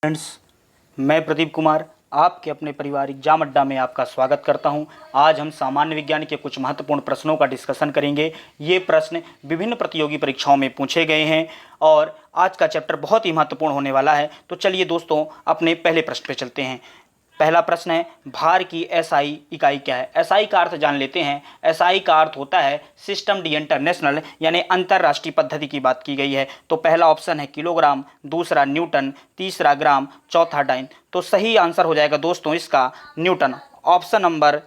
Friends, मैं प्रदीप कुमार आपके अपने पारिवारिक जाम अड्डा में आपका स्वागत करता हूं। आज हम सामान्य विज्ञान के कुछ महत्वपूर्ण प्रश्नों का डिस्कशन करेंगे। ये प्रश्न विभिन्न प्रतियोगी परीक्षाओं में पूछे गए हैं और आज का चैप्टर बहुत ही महत्वपूर्ण होने वाला है। तो चलिए दोस्तों, अपने पहले प्रश्न पे चलते हैं। पहला प्रश्न है, भार की एसआई इकाई क्या है? एसआई का अर्थ जान लेते हैं। एसआई का अर्थ होता है सिस्टम डी इंटरनेशनल, यानी अंतर्राष्ट्रीय पद्धति की बात की गई है। तो पहला ऑप्शन है किलोग्राम, दूसरा न्यूटन, तीसरा ग्राम, चौथा डाइन। तो सही आंसर हो जाएगा दोस्तों इसका न्यूटन। ऑप्शन नंबर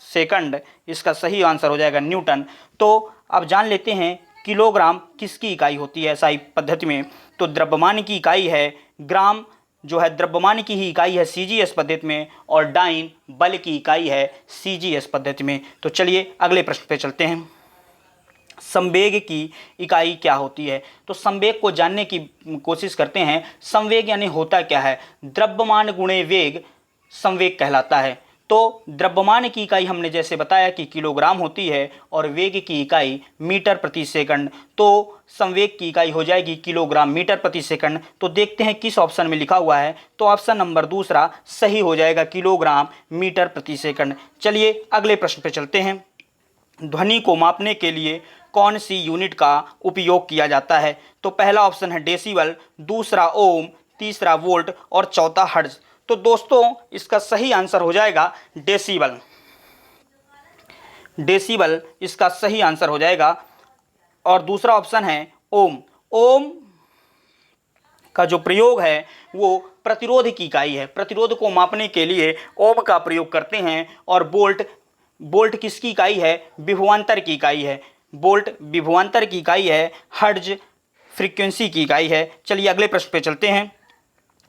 सेकंड इसका सही आंसर हो जाएगा न्यूटन। तो अब जान लेते हैं किलोग्राम किसकी इकाई होती है एसआई पद्धति में। तो द्रव्यमान की इकाई है ग्राम, जो है द्रव्यमान की ही इकाई है सीजीएस पद्धति में, और डाइन बल की इकाई है सीजीएस पद्धति में। तो चलिए अगले प्रश्न पे चलते हैं। संवेग की इकाई क्या होती है? तो संवेग को जानने की कोशिश करते हैं। संवेग यानी होता क्या है? द्रव्यमान गुणे वेग संवेग कहलाता है। तो द्रव्यमान की इकाई हमने जैसे बताया कि किलोग्राम होती है और वेग की इकाई मीटर प्रति सेकंड। तो संवेग की इकाई हो जाएगी किलोग्राम मीटर प्रति सेकंड। तो देखते हैं किस ऑप्शन में लिखा हुआ है। तो ऑप्शन नंबर दूसरा सही हो जाएगा, किलोग्राम मीटर प्रति सेकंड। चलिए अगले प्रश्न पे चलते हैं। ध्वनि को मापने के लिए कौन सी यूनिट का उपयोग किया जाता है? तो पहला ऑप्शन है डेसिबल, दूसरा ओम, तीसरा वोल्ट और चौथा हर्ट्ज। तो दोस्तों इसका सही आंसर हो जाएगा डेसिबल। डेसिबल इसका सही आंसर हो जाएगा। और दूसरा ऑप्शन है ओम। ओम का जो प्रयोग है वो प्रतिरोध की इकाई है। प्रतिरोध को मापने के लिए ओम का प्रयोग करते हैं। और वोल्ट किसकी इकाई है? विभवांतर की इकाई है। वोल्ट विभवांतर की इकाई है। हर्ट्ज फ्रीक्वेंसी की इकाई है। चलिए अगले प्रश्न पे चलते हैं।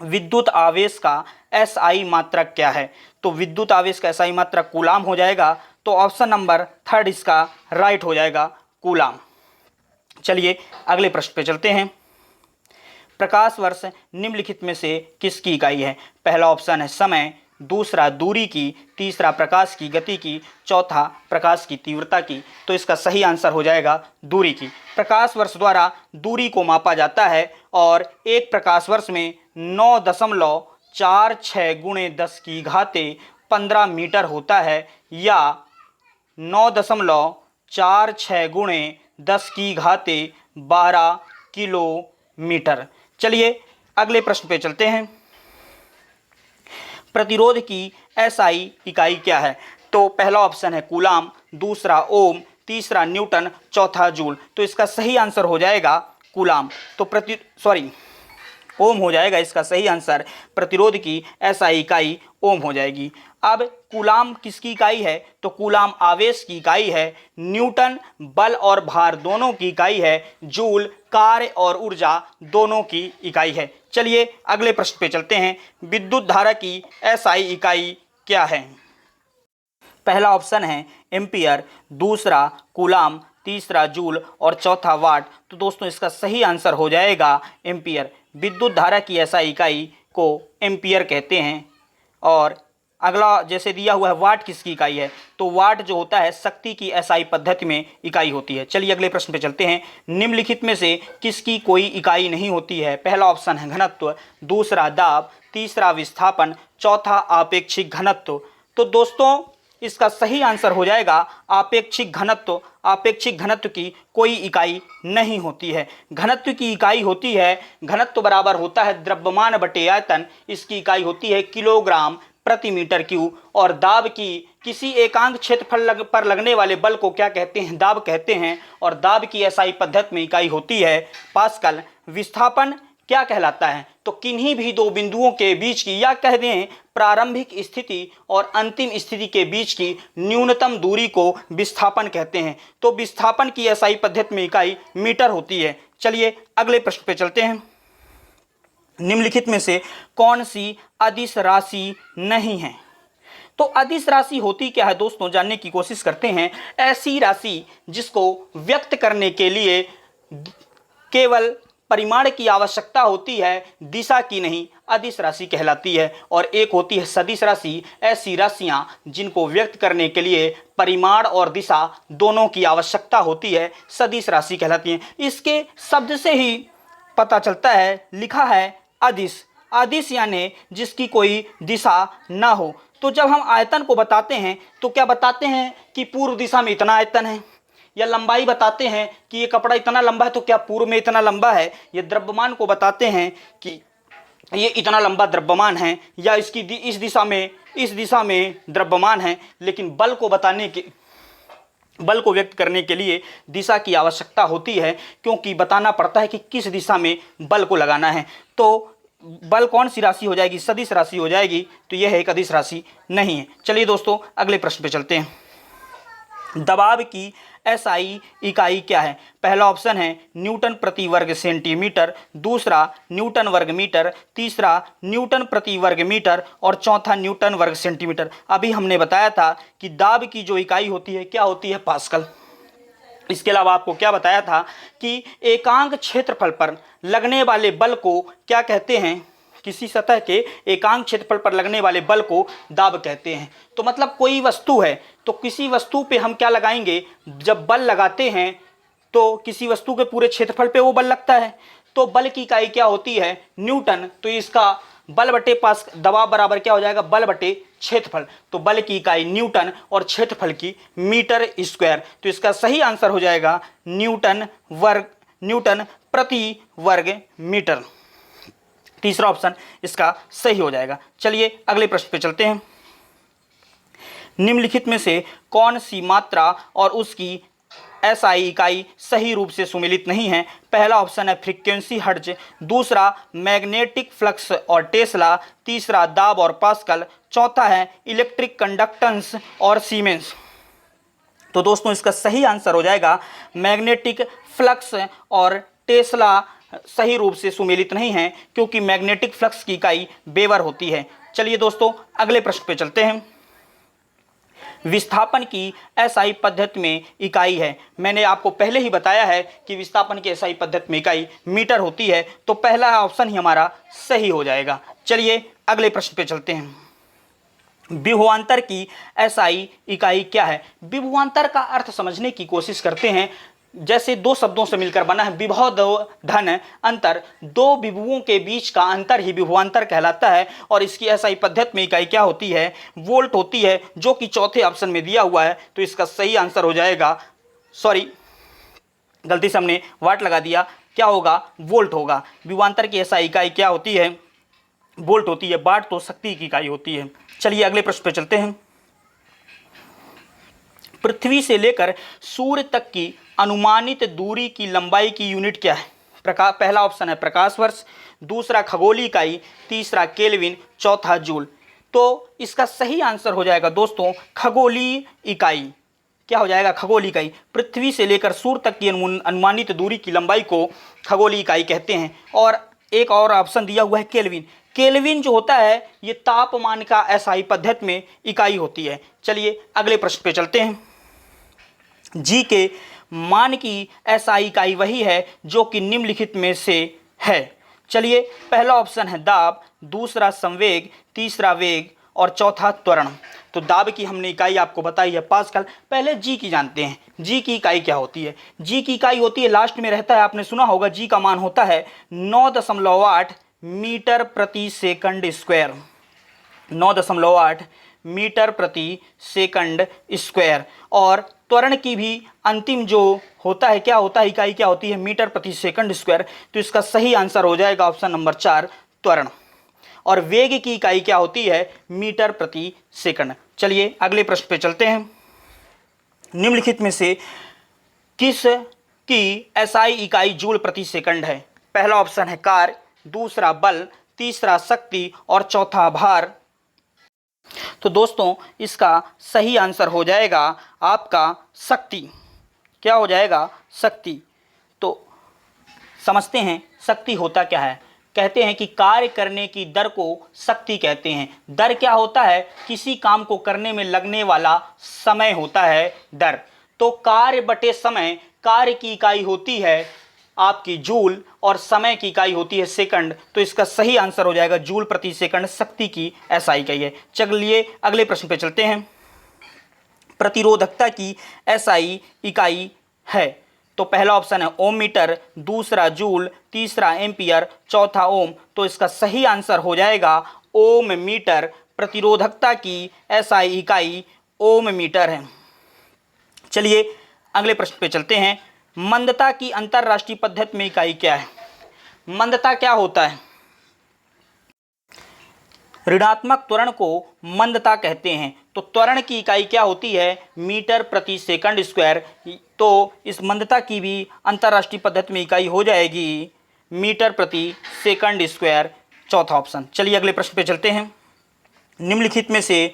विद्युत आवेश का एसआई मात्रक क्या है? तो विद्युत आवेश का एसआई मात्रक कूलाम हो जाएगा। तो ऑप्शन नंबर थर्ड इसका राइट हो जाएगा, कूलाम। चलिए अगले प्रश्न पे चलते हैं। प्रकाश वर्ष निम्नलिखित में से किसकी इकाई है? पहला ऑप्शन है समय, दूसरा दूरी की, तीसरा प्रकाश की गति की, चौथा प्रकाश की तीव्रता की। तो इसका सही आंसर हो जाएगा दूरी की। प्रकाश वर्ष द्वारा दूरी को मापा जाता है और एक प्रकाश वर्ष में 9.46 गुणे 10 की घाते 15 मीटर होता है, या 9.46 गुणे 10 की घाते 12 किलोमीटर। चलिए अगले प्रश्न पे चलते हैं। प्रतिरोध की एसआई इकाई क्या है? तो पहला ऑप्शन है कूलाम, दूसरा ओम, तीसरा न्यूटन, चौथा जूल। तो इसका सही आंसर हो जाएगा कूलाम। तो ओम हो जाएगा इसका सही आंसर। प्रतिरोध की एसआई इकाई ओम हो जाएगी। अब कूलाम किसकी इकाई है? तो कूलाम आवेश की इकाई है। न्यूटन बल और भार दोनों की इकाई है। जूल कार्य और ऊर्जा दोनों की इकाई है। चलिए अगले प्रश्न पे चलते हैं। विद्युत धारा की एसआई इकाई क्या है? पहला ऑप्शन है एम्पियर, दूसरा कूलाम, तीसरा जूल और चौथा वाट। तो दोस्तों इसका सही आंसर हो जाएगा एम्पियर। विद्युत धारा की एसआई इकाई को एम्पियर कहते हैं। और अगला जैसे दिया हुआ है वाट किसकी इकाई है? तो वाट जो होता है शक्ति की एसआई पद्धति में इकाई होती है। चलिए अगले प्रश्न पे चलते हैं। निम्नलिखित में से किसकी कोई इकाई नहीं होती है? पहला ऑप्शन है घनत्व, दूसरा दाब, तीसरा विस्थापन, चौथा आपेक्षिक घनत्व। तो दोस्तों इसका सही आंसर हो जाएगा आपेक्षिक घनत्व। आपेक्षिक घनत्व की कोई इकाई नहीं होती है। घनत्व की इकाई होती है, घनत्व बराबर होता है द्रव्यमान बटे आयतन। इसकी इकाई होती है किलोग्राम प्रति मीटर क्यूब। और दाब की किसी एकांक क्षेत्रफल पर लगने वाले बल को क्या कहते हैं? दाब कहते हैं। और दाब की एसआई पद्धति में इकाई होती है पास्कल। विस्थापन क्या कहलाता है? तो किन्हीं भी दो बिंदुओं के बीच की, या कह दें प्रारंभिक स्थिति और अंतिम स्थिति के बीच की न्यूनतम दूरी को विस्थापन कहते हैं। तो विस्थापन की एसआई पद्धति में इकाई मीटर होती है। चलिए अगले प्रश्न पे चलते हैं। निम्नलिखित में से कौन सी अदिश राशि नहीं है? तो अदिश राशि होती क्या है दोस्तों, जानने की कोशिश करते हैं। ऐसी राशि जिसको व्यक्त करने के लिए केवल परिमाण की आवश्यकता होती है, दिशा की नहीं, अदिश राशि कहलाती है। और एक होती है सदिश राशि। ऐसी राशियां जिनको व्यक्त करने के लिए परिमाण और दिशा दोनों की आवश्यकता होती है, सदिश राशि कहलाती हैं। इसके शब्द से ही पता चलता है, लिखा है अदिश। अदिश यानी जिसकी कोई दिशा ना हो। तो जब हम आयतन को बताते हैं तो क्या बताते हैं कि पूर्व दिशा में इतना आयतन है, या लंबाई बताते हैं कि ये कपड़ा इतना लंबा है तो क्या पूर्व में इतना लंबा है, या द्रव्यमान को बताते हैं कि ये इतना लंबा द्रव्यमान है, या इसकी इस दिशा में द्रव्यमान है। लेकिन बल को व्यक्त करने के लिए दिशा की आवश्यकता होती है, क्योंकि बताना पड़ता है कि किस दिशा में बल को लगाना है। तो बल कौन सी राशि हो जाएगी, सदिश राशि हो जाएगी, तो यह एक अदिश राशि नहीं है। चलिए दोस्तों अगले प्रश्न पे चलते हैं। दबाव की एसआई इकाई क्या है? पहला ऑप्शन है न्यूटन प्रति वर्ग सेंटीमीटर, दूसरा न्यूटन वर्ग मीटर, तीसरा न्यूटन प्रति वर्ग मीटर और चौथा न्यूटन वर्ग सेंटीमीटर। अभी हमने बताया था कि दाब की जो इकाई होती है क्या होती है? पास्कल। इसके अलावा आपको क्या बताया था कि एकांक क्षेत्रफल पर लगने वाले बल को क्या कहते हैं? किसी सतह के एकांक क्षेत्रफल पर लगने वाले बल को दाब कहते हैं। तो मतलब कोई वस्तु है तो किसी वस्तु पे हम क्या लगाएंगे? जब बल लगाते हैं तो किसी वस्तु के पूरे क्षेत्रफल पे वो बल लगता है। तो बल की इकाई क्या होती है? न्यूटन। तो इसका बल बटे पास दबाव बराबर क्या हो जाएगा? बल बटे क्षेत्रफल। तो बल की इकाई न्यूटन और क्षेत्रफल की मीटर स्क्वायर। तो इसका सही आंसर हो जाएगा न्यूटन प्रति वर्ग मीटर। तीसरा ऑप्शन इसका सही हो जाएगा। चलिए अगले प्रश्न पे चलते हैं। निम्नलिखित में से कौन सी मात्रा और उसकी एसआई इकाई सही रूप से सुमेलित नहीं है? पहला ऑप्शन है फ्रीक्वेंसी हर्ट्ज, दूसरा मैग्नेटिक फ्लक्स और टेस्ला, तीसरा दाब और पास्कल, चौथा है इलेक्ट्रिक कंडक्टेंस और सीमेंस। तो दोस्तों इसका सही आंसर हो जाएगा मैग्नेटिक फ्लक्स और टेस्ला सही रूप से सुमेलित नहीं है, क्योंकि मैग्नेटिक फ्लक्स की इकाई वेबर होती है। चलिए दोस्तों अगले प्रश्न पे चलते हैं। विस्थापन की एसआई पद्धति में इकाई है। मैंने आपको पहले ही बताया है कि विस्थापन की एसआई पद्धति में इकाई मीटर होती है। तो पहला ऑप्शन ही हमारा सही हो जाएगा। चलिए अगले प्रश्न पे चलते हैं। विभवांतर की एसआई इकाई क्या है? विभवांतर का अर्थ समझने की कोशिश करते हैं। जैसे दो शब्दों से मिलकर बना है विभव धन अंतर, दो विभवों के बीच का अंतर ही विभवांतर कहलाता है। और इसकी एसआई पद्धति में इकाई क्या होती है? वोल्ट होती है, जो कि चौथे ऑप्शन में दिया हुआ है। तो इसका सही आंसर हो जाएगा, सॉरी गलती से हमने वाट लगा दिया, क्या होगा? वोल्ट होगा। विभवांतर की एसआई इकाई क्या होती है? वोल्ट होती है। वाट तो शक्ति की इकाई होती है। चलिए अगले प्रश्न पे चलते हैं। पृथ्वी से लेकर सूर्य तक की अनुमानित दूरी की लंबाई की यूनिट क्या है? पहला ऑप्शन है प्रकाश वर्ष, दूसरा खगोलीय इकाई, तीसरा केल्विन, चौथा जूल। तो इसका सही आंसर हो जाएगा दोस्तों खगोलीय इकाई। क्या हो जाएगा? खगोलीय इकाई। पृथ्वी से लेकर सूर्य तक की अनुमानित दूरी की लंबाई को खगोलीय इकाई कहते हैं। और एक और ऑप्शन दिया हुआ है केल्विन। केल्विन जो होता है ये तापमान का एसआई पद्धति में इकाई होती है। चलिए अगले प्रश्न पे चलते हैं। जी के मान की एसआई इकाई वही है जो कि निम्नलिखित में से है। चलिए पहला ऑप्शन है दाब, दूसरा संवेग, तीसरा वेग और चौथा त्वरण। तो दाब की हमने इकाई आपको बताई है पास्कल। पहले जी की जानते हैं। जी की इकाई क्या होती है? जी की इकाई होती है, लास्ट में रहता है, आपने सुना होगा, जी का मान होता है 9.8 मीटर प्रति सेकंड स्क्वायर। 9.8 मीटर प्रति सेकंड स्क्वायर। और त्वरण की भी अंतिम जो होता है, क्या होता है? इकाई क्या होती है? मीटर प्रति सेकंड स्क्वायर। तो इसका सही आंसर हो जाएगा ऑप्शन नंबर 4 त्वरण। और वेग की इकाई क्या होती है? मीटर प्रति सेकंड। चलिए अगले प्रश्न पे चलते हैं। निम्नलिखित में से किस की एसआई इकाई जूल प्रति सेकंड है? पहला ऑप्शन है कार्य, दूसरा बल, तीसरा शक्ति और चौथा भार। तो दोस्तों इसका सही आंसर हो जाएगा आपका शक्ति। क्या हो जाएगा? शक्ति। तो समझते हैं शक्ति होता क्या है। कहते हैं कि कार्य करने की दर को शक्ति कहते हैं। दर क्या होता है? किसी काम को करने में लगने वाला समय होता है दर। तो कार्य बटे समय, कार्य की इकाई होती है आपकी जूल और समय की इकाई होती है सेकंड। तो इसका सही आंसर हो जाएगा जूल प्रति सेकंड शक्ति की एसआई इकाई है। चलिए अगले प्रश्न पे चलते हैं। प्रतिरोधकता की एसआई इकाई है। तो पहला ऑप्शन है ओम मीटर, दूसरा जूल, तीसरा एम्पियर, चौथा ओम। तो इसका सही आंसर हो जाएगा ओम मीटर। प्रतिरोधकता की एसआई इकाई ओम मीटर है। चलिए अगले प्रश्न पे चलते हैं। मंदता की अंतरराष्ट्रीय पद्धति में इकाई क्या है? मंदता क्या होता है? ऋणात्मक त्वरण को मंदता कहते हैं। तो त्वरण की इकाई क्या होती है? मीटर प्रति सेकंड स्क्वायर। तो इस मंदता की भी अंतरराष्ट्रीय पद्धति में इकाई हो जाएगी मीटर प्रति सेकंड स्क्वायर, चौथा ऑप्शन। चलिए अगले प्रश्न पे चलते हैं। निम्नलिखित में से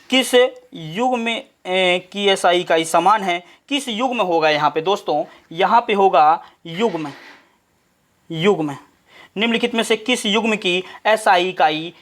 किस युग में की एसआई इकाई समान है? किस युग में होगा यहाँ पे दोस्तों? यहाँ पे होगा युग्म। युग्म निम्नलिखित में से किस युग्म की एसआई इकाई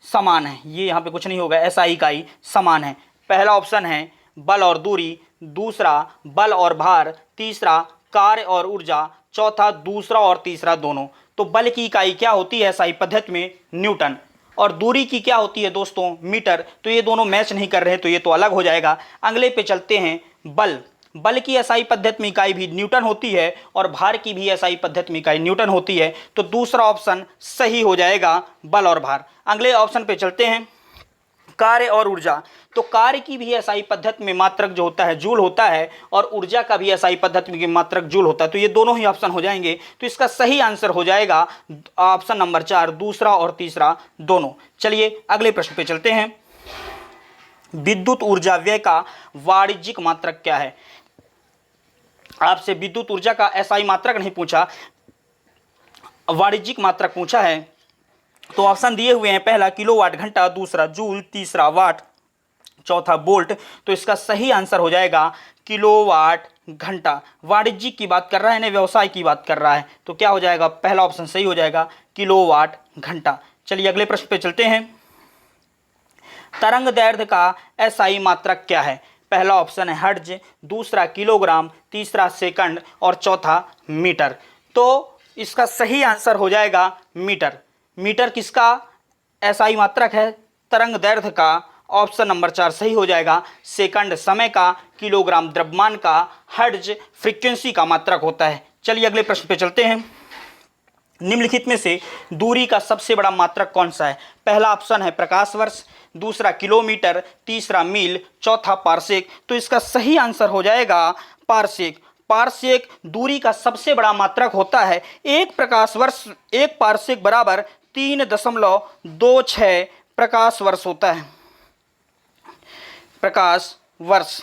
समान है? ये यहाँ पे कुछ नहीं होगा, एसआई इकाई समान है। पहला ऑप्शन है बल और दूरी, दूसरा बल और भार, तीसरा कार्य और ऊर्जा, चौथा दूसरा और तीसरा दोनों। तो बल की इकाई क्या होती है एसआई पद्धति में? न्यूटन। और दूरी की क्या होती है दोस्तों? मीटर। तो ये दोनों मैच नहीं कर रहे, तो ये तो अलग हो जाएगा। अगले पे चलते हैं। बल। बल की एसआई पद्धति में इकाई भी न्यूटन होती है और भार की भी एसआई पद्धति में इकाई न्यूटन होती है। तो दूसरा ऑप्शन सही हो जाएगा, बल और भार। अगले ऑप्शन पे चलते हैं। कार्य और ऊर्जा। तो कार्य की भी एसआई पद्धति में मात्रक जो होता है जूल होता है, और ऊर्जा का भी एसआई पद्धति में मात्रक जूल होता है। तो ये दोनों ही ऑप्शन हो जाएंगे। तो इसका सही आंसर हो जाएगा ऑप्शन नंबर 4, दूसरा और तीसरा दोनों। चलिए अगले प्रश्न पे चलते हैं। विद्युत ऊर्जा व्यय का वाणिज्यिक मात्रक क्या है? आपसे विद्युत ऊर्जा का एसआई मात्रक नहीं पूछा, वाणिज्यिक मात्रक पूछा है। तो ऑप्शन दिए हुए हैं। पहला किलोवाट घंटा, दूसरा जूल, तीसरा वाट, चौथा वोल्ट। तो इसका सही आंसर हो जाएगा किलोवाट घंटा। वाणिज्यिक की बात कर रहा है ना, व्यवसाय की बात कर रहा है। तो क्या हो जाएगा? पहला ऑप्शन सही हो जाएगा, किलोवाट घंटा। चलिए अगले प्रश्न पे चलते हैं। तरंग दैर्ध्य का एसआई मात्रक क्या है? पहला ऑप्शन है हर्ट्ज, दूसरा किलोग्राम, तीसरा सेकंड और चौथा मीटर। तो इसका सही आंसर हो जाएगा मीटर। मीटर किसका एसआई मात्रक है? तरंग दैर्ध्य का। ऑप्शन नंबर 4 सही हो जाएगा। सेकंड समय का, किलोग्राम द्रव्यमान का, हर्ट्ज फ्रीक्वेंसी का मात्रक होता है। चलिए अगले प्रश्न पे चलते हैं। निम्नलिखित में से दूरी का सबसे बड़ा मात्रक कौन सा है? पहला ऑप्शन है प्रकाश वर्ष, दूसरा किलोमीटर, तीसरा मील, चौथा पारसेक। तो इसका सही आंसर हो जाएगा पारसेक। पारसेक दूरी का सबसे बड़ा मात्रक होता है। एक प्रकाश वर्ष, एक पारसेक बराबर 3.26 प्रकाश वर्ष होता है। प्रकाश वर्ष।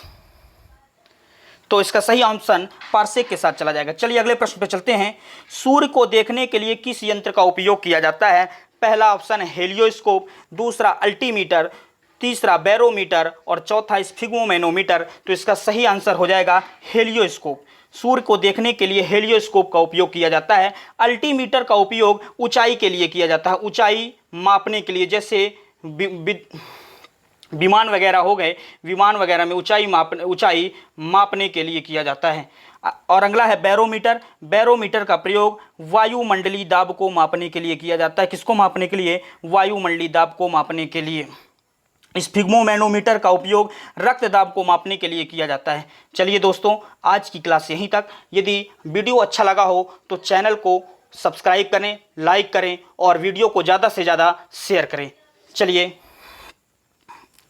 तो इसका सही ऑप्शन पारसेक के साथ चला जाएगा। चलिए अगले प्रश्न पे चलते हैं। सूर्य को देखने के लिए किस यंत्र का उपयोग किया जाता है? पहला ऑप्शन है हेलियोस्कोप, दूसरा अल्टीमीटर, तीसरा बैरोमीटर और चौथा स्फिग्मोमेनोमीटर। तो इसका सही आंसर हो जाएगा हेलियोस्कोप। सूर्य को देखने के लिए हेलियोस्कोप का उपयोग किया जाता है। अल्टीमीटर का उपयोग ऊंचाई के लिए किया जाता है, ऊंचाई मापने के लिए। जैसे विमान वगैरह हो गए, विमान वगैरह में ऊंचाई मापने के लिए किया जाता है। और अगला है बैरोमीटर। बैरोमीटर का प्रयोग वायुमंडलीय दाब को मापने के लिए किया जाता है। किसको मापने के लिए? वायुमंडलीय दाब को मापने के लिए। स्फिग्मोमेनोमीटर का उपयोग रक्त दाब को मापने के लिए किया जाता है। चलिए दोस्तों, आज की क्लास यहीं तक। यदि वीडियो अच्छा लगा हो तो चैनल को सब्सक्राइब करें, लाइक करें और वीडियो को ज़्यादा से ज़्यादा शेयर करें। चलिए।